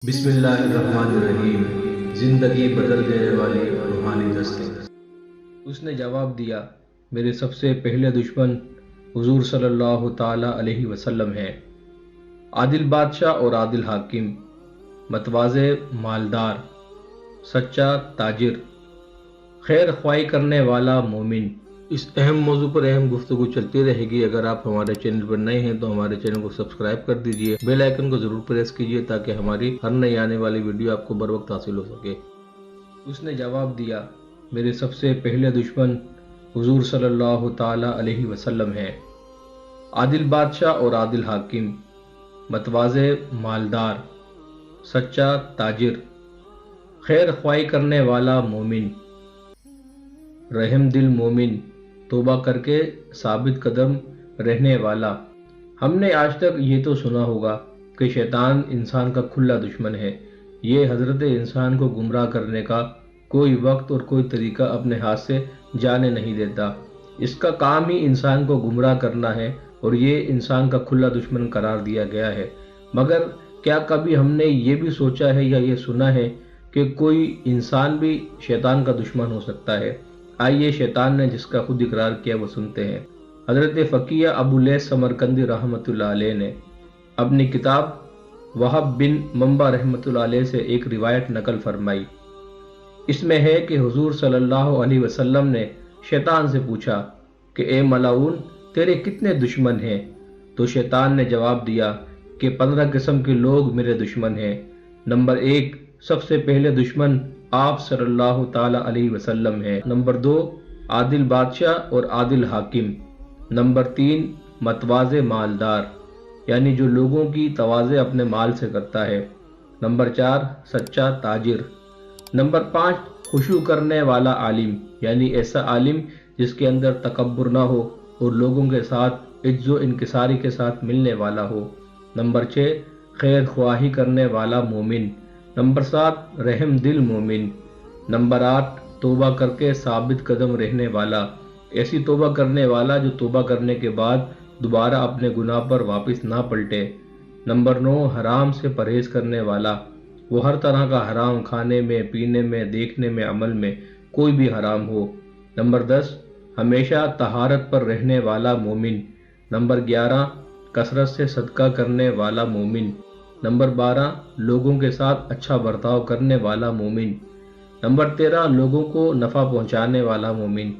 بسم اللہ الرحمن الرحیم۔ زندگی بدل دینے والی روحانی دستیں۔ اس نے جواب دیا، میرے سب سے پہلے دشمن حضور صلی اللہ تعالی علیہ وسلم ہیں۔ عادل بادشاہ اور عادل حاکم، متواضع مالدار، سچا تاجر، خیر خواہی کرنے والا مومن۔ اس اہم موضوع پر اہم گفتگو چلتی رہے گی۔ اگر آپ ہمارے چینل پر نئے ہیں تو ہمارے چینل کو سبسکرائب کر دیجئے، بیل آئیکن کو ضرور پریس کیجئے تاکہ ہماری ہر نئی آنے والی ویڈیو آپ کو بر وقت حاصل ہو سکے۔ اس نے جواب دیا، میرے سب سے پہلے دشمن حضور صلی اللہ تعالی علیہ وسلم ہیں۔ عادل بادشاہ اور عادل حاکم، متواضع مالدار، سچا تاجر، خیر خواہی کرنے والا مومن، رحم دل مومن، توبہ کر کے ثابت قدم رہنے والا۔ ہم نے آج تک یہ تو سنا ہوگا کہ شیطان انسان کا کھلا دشمن ہے۔ یہ حضرت انسان کو گمراہ کرنے کا کوئی وقت اور کوئی طریقہ اپنے ہاتھ سے جانے نہیں دیتا۔ اس کا کام ہی انسان کو گمراہ کرنا ہے اور یہ انسان کا کھلا دشمن قرار دیا گیا ہے۔ مگر کیا کبھی ہم نے یہ بھی سوچا ہے یا یہ سنا ہے کہ کوئی انسان بھی شیطان کا دشمن ہو سکتا ہے؟ آئیے شیطان نے جس کا خود اقرار کیا وہ سنتے ہیں۔ حضرت فقیہ ابو لیث سمرقندی رحمۃ اللہ علیہ نے اپنی کتاب وہب بن منبع رحمۃ اللہ علیہ سے ایک روایت نقل فرمائی۔ اس میں ہے کہ حضور صلی اللہ علیہ وسلم نے شیطان سے پوچھا کہ اے ملعون، تیرے کتنے دشمن ہیں؟ تو شیطان نے جواب دیا کہ 15 قسم کے لوگ میرے دشمن ہیں۔ نمبر 1، سب سے پہلے دشمن آپ صلی اللہ تعالی علیہ وسلم ہے۔ نمبر 2، عادل بادشاہ اور عادل حاکم۔ نمبر 3، متواضع مالدار، یعنی جو لوگوں کی تواضع اپنے مال سے کرتا ہے۔ نمبر 4، سچا تاجر۔ نمبر 5، خشوع کرنے والا عالم، یعنی ایسا عالم جس کے اندر تکبر نہ ہو اور لوگوں کے ساتھ عجز و انکساری کے ساتھ ملنے والا ہو۔ نمبر 6، خیر خواہی کرنے والا مومن۔ نمبر 7، رحم دل مومن۔ نمبر 8، توبہ کر کے ثابت قدم رہنے والا، ایسی توبہ کرنے والا جو توبہ کرنے کے بعد دوبارہ اپنے گناہ پر واپس نہ پلٹے۔ نمبر 9، حرام سے پرہیز کرنے والا، وہ ہر طرح کا حرام، کھانے میں، پینے میں، دیکھنے میں، عمل میں، کوئی بھی حرام ہو۔ نمبر 10، ہمیشہ طہارت پر رہنے والا مومن۔ نمبر 11، کثرت سے صدقہ کرنے والا مومن۔ نمبر 12، لوگوں کے ساتھ اچھا برتاؤ کرنے والا مومن۔ نمبر 13، لوگوں کو نفع پہنچانے والا مومن۔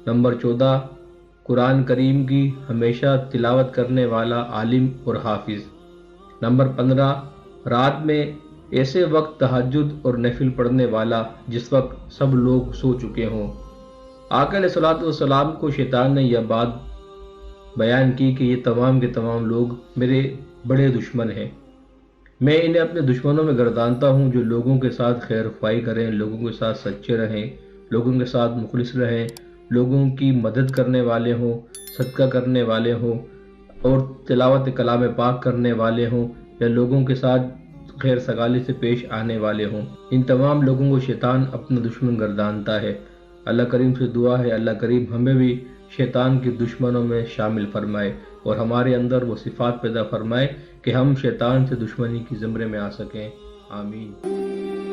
نمبر 14، قرآن کریم کی ہمیشہ تلاوت کرنے والا عالم اور حافظ۔ نمبر 15، رات میں ایسے وقت تہجد اور نفل پڑھنے والا جس وقت سب لوگ سو چکے ہوں۔ آقا علیہ الصلوۃ والسلام کو شیطان نے یہ بات بیان کی کہ یہ تمام کے تمام لوگ میرے بڑے دشمن ہیں۔ میں انہیں اپنے دشمنوں میں گردانتا ہوں جو لوگوں کے ساتھ خیر خواہی کریں، لوگوں کے ساتھ سچے رہیں، لوگوں کے ساتھ مخلص رہیں، لوگوں کی مدد کرنے والے ہوں، صدقہ کرنے والے ہوں اور تلاوت کلام پاک کرنے والے ہوں، یا لوگوں کے ساتھ خیر سگالی سے پیش آنے والے ہوں۔ ان تمام لوگوں کو شیطان اپنا دشمن گردانتا ہے۔ اللہ کریم سے دعا ہے اللہ کریم ہمیں بھی شیطان کے دشمنوں میں شامل فرمائے اور ہمارے اندر وہ صفات پیدا فرمائے کہ ہم شیطان سے دشمنی کی زمرے میں آ سکیں۔ آمین۔